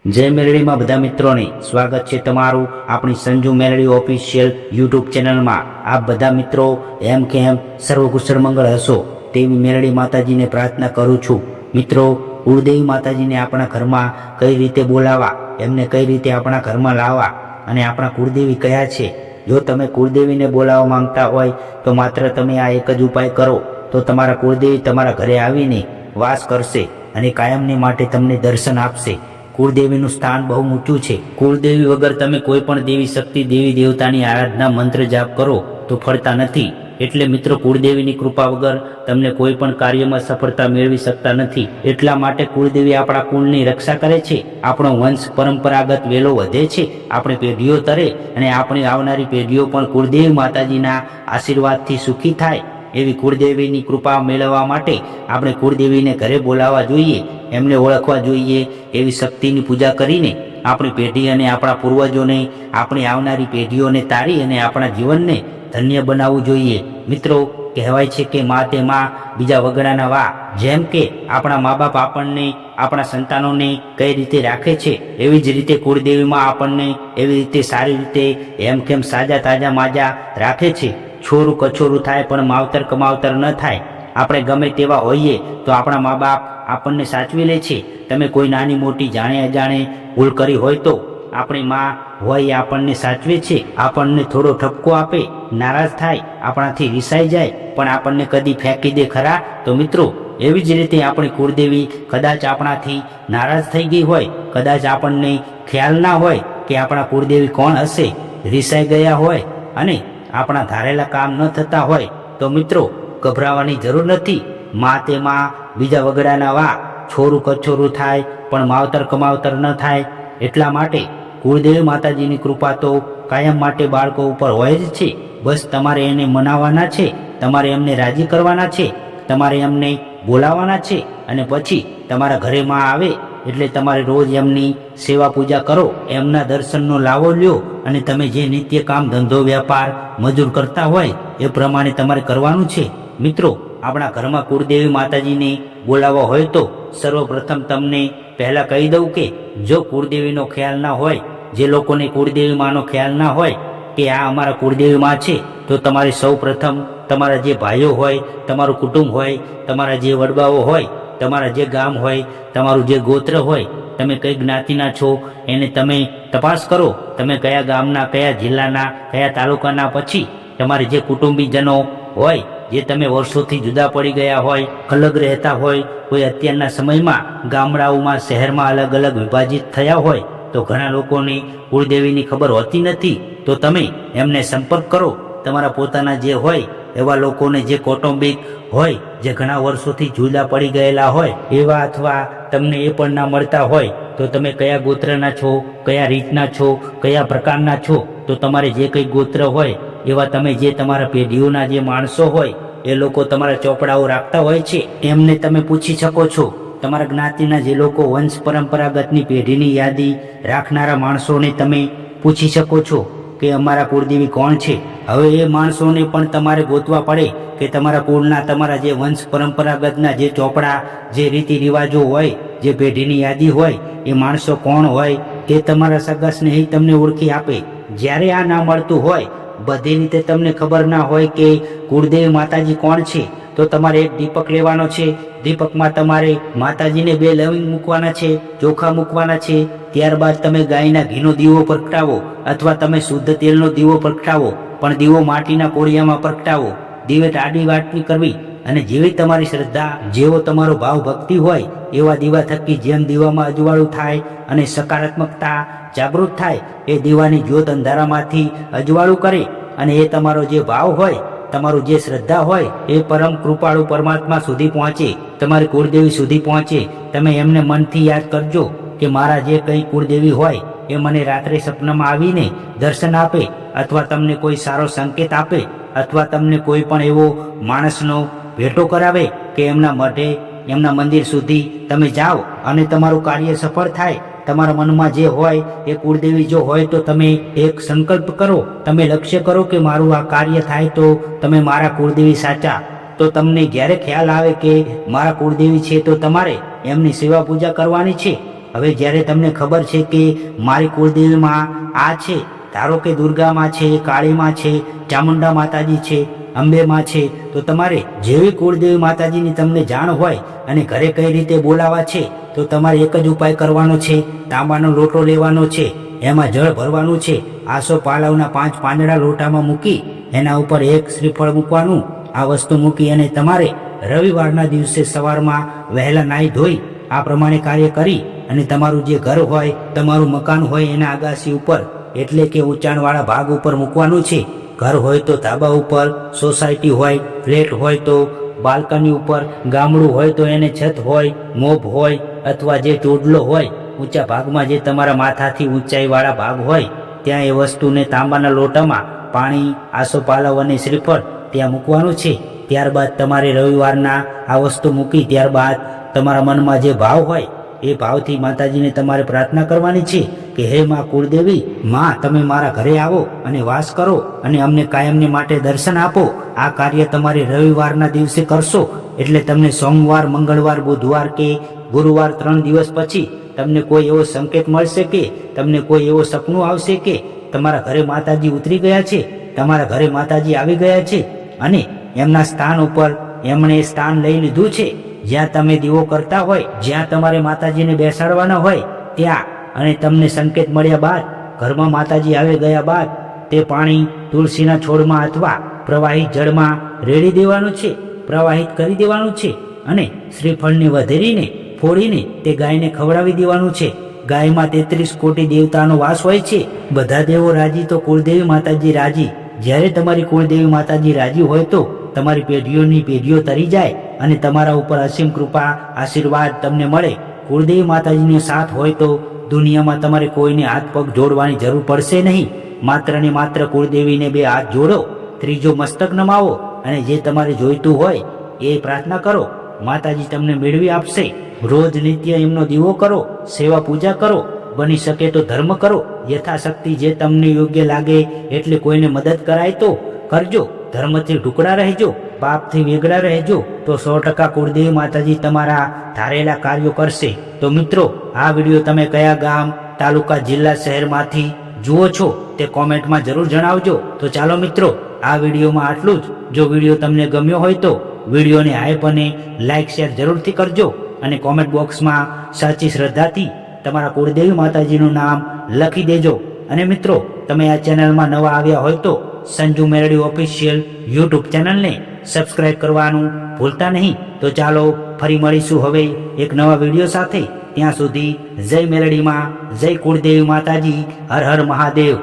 જય મેલડીમાં બધા મિત્રોને સ્વાગત છે તમારું આપણી સંજુ મેલડી ઓફિશિયલ યુટ્યુબ ચેનલમાં। આપ બધા મિત્રો એમ કે એમ સર્વકુશળ મંગળ હશો તેવી મેલડી માતાજીને પ્રાર્થના કરું છું। મિત્રો, કુળદેવી માતાજીને આપણા ઘરમાં કઈ રીતે બોલાવવા, એમને કઈ રીતે આપણા ઘરમાં લાવવા અને આપણા કુળદેવી કયા છે, જો તમે કુળદેવીને બોલાવવા માંગતા હોય તો માત્ર તમે આ એક જ ઉપાય કરો તો તમારા કુળદેવી તમારા ઘરે આવીને વાસ કરશે અને કાયમને માટે તમને દર્શન આપશે। કુળદેવીનું સ્થાન બહુ ઊંચું છે। કુળદેવી વગર તમે કોઈ પણ દેવી શક્તિ, દેવી દેવતાની આરાધના, મંત્ર જાપ કરો તો ફળતા નથી। એટલે મિત્રો, કુળદેવીની કૃપા વગર તમને કોઈ પણ કાર્યમાં સફળતા મેળવી શકતા નથી। એટલા માટે કુળદેવી આપણા કુળની રક્ષા કરે છે, આપણો વંશ પરંપરાગત વેલો વધે છે, આપણી પેઢીઓ તરે અને આપણી આવનારી પેઢીઓ પણ કુળદેવી માતાજીના આશીર્વાદથી સુખી થાય। એવી કુળદેવીની કૃપા મેળવવા માટે આપણે કુળદેવીને ઘરે બોલાવવા જોઈએ, એમને ઓળખવા જોઈએ। એવી શક્તિની પૂજા કરીને આપણી પેઢી અને આપણા પૂર્વજોને, આપણી આવનારી પેઢીઓને તારી અને આપણા જીવનને ધન્ય બનાવવું જોઈએ। મિત્રો, કહેવાય છે કે મા તે મા, બીજા વગડાના વા। જેમ કે આપણા મા બાપ આપણને, આપણા સંતાનોને કઈ રીતે રાખે છે, એવી જ રીતે કુળદેવીમાં આપણને એવી રીતે સારી રીતે એમ કેમ સાજા તાજા માજા રાખે છે। છોરું કછોરું થાય પણ માવતર કમાવતર ન થાય। આપણે ગમે તેવા હોઈએ તો આપણા મા બાપ આપણને સાચવી લે છે। તમે કોઈ નાની મોટી જાણે અજાણે ભૂલ કરી હોય તો આપણી મા હોય એ આપણને સાચવે છે, આપણને થોડો ઠપકો આપે, નારાજ થાય, આપણાથી રિસાઈ જાય પણ આપણને કદી ફેંકી દે ખરા? તો મિત્રો, એવી જ રીતે આપણી કુળદેવી કદાચ આપણાથી નારાજ થઈ ગઈ હોય, કદાચ આપણને ખ્યાલ ના હોય કે આપણા કુળદેવી કોણ હશે, રિસાઈ ગયા હોય અને આપણા ધારેલા કામ ન થતા હોય તો મિત્રો, ગભરાવાની જરૂર નથી। મા તે મા, બીજા વગડાના વા। છોરું કછોરું થાય પણ માવતર કમાવતર ન થાય। એટલા માટે કુળદેવી માતાજીની કૃપા તો કાયમ માટે બાળકો ઉપર હોય જ છે। બસ તમારે એને મનાવવાના છે, તમારે એમને રાજી કરવાના છે, તમારે એમને બોલાવવાના છે અને પછી તમારા ઘરે માં આવે એટલે તમારે રોજ એમની સેવા પૂજા કરો, એમના દર્શનનો લાવો લ્યો અને તમે જે નિત્ય કામ, ધંધો, વ્યાપાર, મજૂર કરતા હોય એ પ્રમાણે તમારે કરવાનું છે। મિત્રો, આપણા ઘરમાં કુળદેવી માતાજીને બોલાવવા હોય તો સર્વપ્રથમ તમને પહેલા કહી દઉં કે જો કુળદેવીનો ખ્યાલ ના હોય, જે લોકોને કુળદેવી માનો ખ્યાલ ના હોય કે આ અમારા કુળદેવી માં છે, તો તમારે સૌ પ્રથમ તમારા જે ભાઈઓ હોય, તમારું કુટુંબ હોય, તમારા જે વડવાઓ હોય, તમારા જે ગામ હોય, તમારું જે ગોત્ર હોય, તમે કઈ જ્ઞાતિના છો એને તમે તપાસ કરો। તમે કયા ગામના, કયા જિલ્લાના, કયા તાલુકાના, પછી તમારે જે કુટુંબીજનો હોય, જે તમે વર્ષોથી જુદા પડી ગયા હોય, અલગ રહેતા હોય, કોઈ અત્યારના સમયમાં ગામડાઓમાં, શહેરમાં અલગ અલગ વિભાજિત થયા હોય તો ઘણા લોકોને કુળદેવીની ખબર હોતી નથી, તો તમે એમને સંપર્ક કરો। તમારા પોતાના જે હોય એવા લોકોને, જે કૌટુંબિક હોય, જે ઘણા વર્ષોથી જુદા પડી ગયેલા હોય એવા, અથવા તમને એ પણ ના મળતા હોય તો તમે કયા ગોત્રના છો, કયા રીતના છો, કયા પ્રકારના છો, તો તમારે જે કંઈ ગોત્ર હોય એવા તમે, જે તમારા પેઢીઓના જે માણસો હોય એ લોકો તમારા ચોપડાઓ રાખતા હોય છે, એમને તમે પૂછી શકો છો। તમારા જ્ઞાતિના જે લોકો, વંશ પરંપરાગતની પેઢીની યાદી રાખનારા માણસોને તમે પૂછી શકો છો કે અમારા કુળદેવી કોણ છે। હવે એ માણસોને પણ તમારે ગોતવા પડે કે તમારા કુળના, તમારા જે વંશ પરંપરાગતના જે ચોપડા, જે રીતિ રિવાજો હોય, જે પેઢીની યાદી હોય, એ માણસો કોણ હોય તે તમારા સગા સ્નેહી તમને ઓળખી આપે। જ્યારે આ ના મળતું હોય, બધી રીતે તમને ખબર ના હોય કે કુળદેવી માતાજી કોણ છે, તો તમારે એક દીપક લેવાનો છે। દીપકમાં તમારે માતાજીને 2 લવિંગ મૂકવાના છે, ચોખા મૂકવાના છે। ત્યારબાદ તમે ગાયના ઘીનો દીવો પ્રગટાવો અથવા તમે શુદ્ધ તેલનો દીવો પ્રગટાવો, પણ દીવો માટીના કોળિયામાં પ્રગટાવો। દીવે આડી વાટકી કરવી અને જેવી તમારી શ્રદ્ધા, જેવો તમારો ભાવ ભક્તિ હોય એવા દીવા થકી જેમ દીવામાં અજવાળું થાય અને સકારાત્મકતા જાગૃત થાય, એ દીવાની જ્યોત અંધારામાંથી અજવાળું કરે અને એ તમારો જે ભાવ હોય, તમારું જે શ્રદ્ધા હોય એ પરમ કૃપાળુ પરમાત્મા સુધી પહોંચે, તમારી કુળદેવી સુધી પહોંચે। તમે એમને મનથી યાદ કરજો કે મારા જે કંઈ કુળદેવી હોય એ મને રાત્રે સપનામાં આવીને દર્શન આપે, અથવા તમને કોઈ સારો સંકેત આપે, અથવા તમને કોઈ પણ એવો માણસનો ભેટો કરાવે કે એમના મઢે, એમના મંદિર સુધી તમે જાઓ અને તમારું કાર્ય સફળ થાય। તમારા મનમાં જે હોય એ કુળદેવી જો હોય તો તમે એક સંકલ્પ કરો, તમે લક્ષ્ય કરો કે મારું આ કાર્ય થાય તો તમે મારા કુળદેવી સાચા। તો તમને જ્યારે ખ્યાલ આવે કે મારા કુળદેવી છે તો તમારે એમની સેવા પૂજા કરવાની છે। હવે જ્યારે તમને ખબર છે કે મારી કુળદેવીમાં આ છે, ધારો કે દુર્ગામાં છે, કાળીમાં છે, ચામુંડા માતાજી છે, અંબેમાં છે, તો તમારે જેવી કુળદેવી માતાજીની તમને જાણ હોય અને ઘરે કઈ રીતે બોલાવા છે, તો તમારે એક જ ઉપાય કરવાનો છે. તાંબાનો લોટો લેવાનો છે, એમાં જળ ભરવાનું છે, આસો પાલવના 5 પાંદડા લોટામાં મૂકી એના ઉપર એક શ્રીફળ મૂકવાનું. આ વસ્તુ મૂકી અને તમારે રવિવારના દિવસે સવારમાં વહેલા નાહી ધોઈ આ પ્રમાણે કાર્ય કરી અને તમારું જે ઘર હોય, તમારું મકાન હોય એના અગાસી ઉપર એટલે કે ઊંચાણવાળા ભાગ ઉપર મૂકવાનું છે. ઘર હોય તો ધાબા ઉપર, સોસાયટી હોય, ફ્લેટ હોય તો બાલ્કની ઉપર, ગામડું હોય તો એને છત હોય, મોભ હોય અથવા જે ચોડલો હોય, ઊંચા ભાગમાં જે તમારા માથાથી ઊંચાઈવાળા ભાગ હોય ત્યાં એ વસ્તુને તાંબાના લોટામાં પાણી, આસોપાલવ અને શ્રીફળ ત્યાં મૂકવાનું છે. ત્યારબાદ તમારે રવિવારના આ વસ્તુ મૂકી ત્યારબાદ તમારા મનમાં જે ભાવ હોય એ ભાવથી માતાજીને તમારે પ્રાર્થના કરવાની છે કે હે માં કુળદેવી, માં તમે મારા ઘરે આવો અને વાસ કરો અને અમને કાયમને માટે દર્શન આપો. આ કાર્ય તમારે રવિવારના દિવસે કરશો એટલે તમને સોમવાર, મંગળવાર, બુધવાર કે ગુરુવાર 3 દિવસ પછી તમને કોઈ એવો સંકેત મળશે કે તમને કોઈ એવો સપનું આવશે કે તમારા ઘરે માતાજી ઉતરી ગયા છે, તમારા ઘરે માતાજી આવી ગયા છે અને એમના સ્થાન ઉપર એમણે સ્થાન લઈ લીધું છે. જ્યાં તમે દીવો કરતા હોય, જ્યાં તમારે માતાજીને બેસાડવાના હોય ત્યાં, અને તમને સંકેત મળ્યા બાદ ઘરમાં માતાજી આવી ગયા બાદ તે પાણી તુલસીના છોડમાં અથવા પ્રવાહિત જળમાં રેડી દેવાનું છે, પ્રવાહિત કરી દેવાનું છે અને શ્રીફળને વધેરીને ફોડીને તે ગાયને ખવડાવી દેવાનું છે. ગાયમાં 33 કોટી દેવતાનો વાસ હોય છે. બધા દેવો રાજી તો કુળદેવી માતાજી રાજી. જ્યારે તમારી કુળદેવી માતાજી રાજી હોય તો તમારી પેઢીઓની પેઢીઓ તરી જાય અને તમારા ઉપર અસીમ કૃપા, આશીર્વાદ તમને મળે. કુળદેવી માતાજીનો સાથ હોય તો દુનિયામાં તમારે કોઈને હાથ પગ જોડવાની જરૂર પડશે નહીં. માત્ર ને માત્ર કુળદેવીને 2 હાથ જોડો, ત્રીજો મસ્તક નમાવો અને જે તમારે જોઈતું હોય એ પ્રાર્થના કરો. માતાજી તમને મેળવી આપશે. રોજ નિત્ય એમનો દીવો કરો, સેવા પૂજા કરો, બની શકે તો ધર્મ કરો. યથાશક્તિ જે તમને યોગ્ય લાગે એટલે કોઈને મદદ કરાય તો કરજો. ધર્મથી ઢુકડા રહેજો, પાપથી વેગળા રહેજો તો 100% કુળદેવી માતાજી તમારા ધારેલા કાર્યો કરશે. તો મિત્રો, આ વિડીયો તમે કયા ગામ, તાલુકા, જિલ્લા, શહેરમાંથી જુઓ છો તે કોમેન્ટમાં જરૂર જણાવજો. તો ચાલો મિત્રો, આ વિડીયોમાં આટલું જ. જો વિડીયો તમને ગમ્યો હોય તો વિડીયોને હાઈપ અને લાઈક, શેર જરૂરથી કરજો અને કોમેન્ટ બોક્સમાં સાચી શ્રદ્ધાથી તમારા કુળદેવી માતાજીનું નામ લખી દેજો. અને મિત્રો, તમે આ ચેનલમાં નવા આવ્યા હોય તો સંજુ મેલડી ઓફિશિયલ યુટ્યુબ ચેનલને સબસ્ક્રાઇબ કરવાનું ભૂલતા નહીં. તો ચાલો ફરી મળીશું હવે એક નવા વિડીયો સાથે. ત્યાં સુધી જય મેલડીમાં, જય કુળદેવી માતાજી, હર હર મહાદેવ.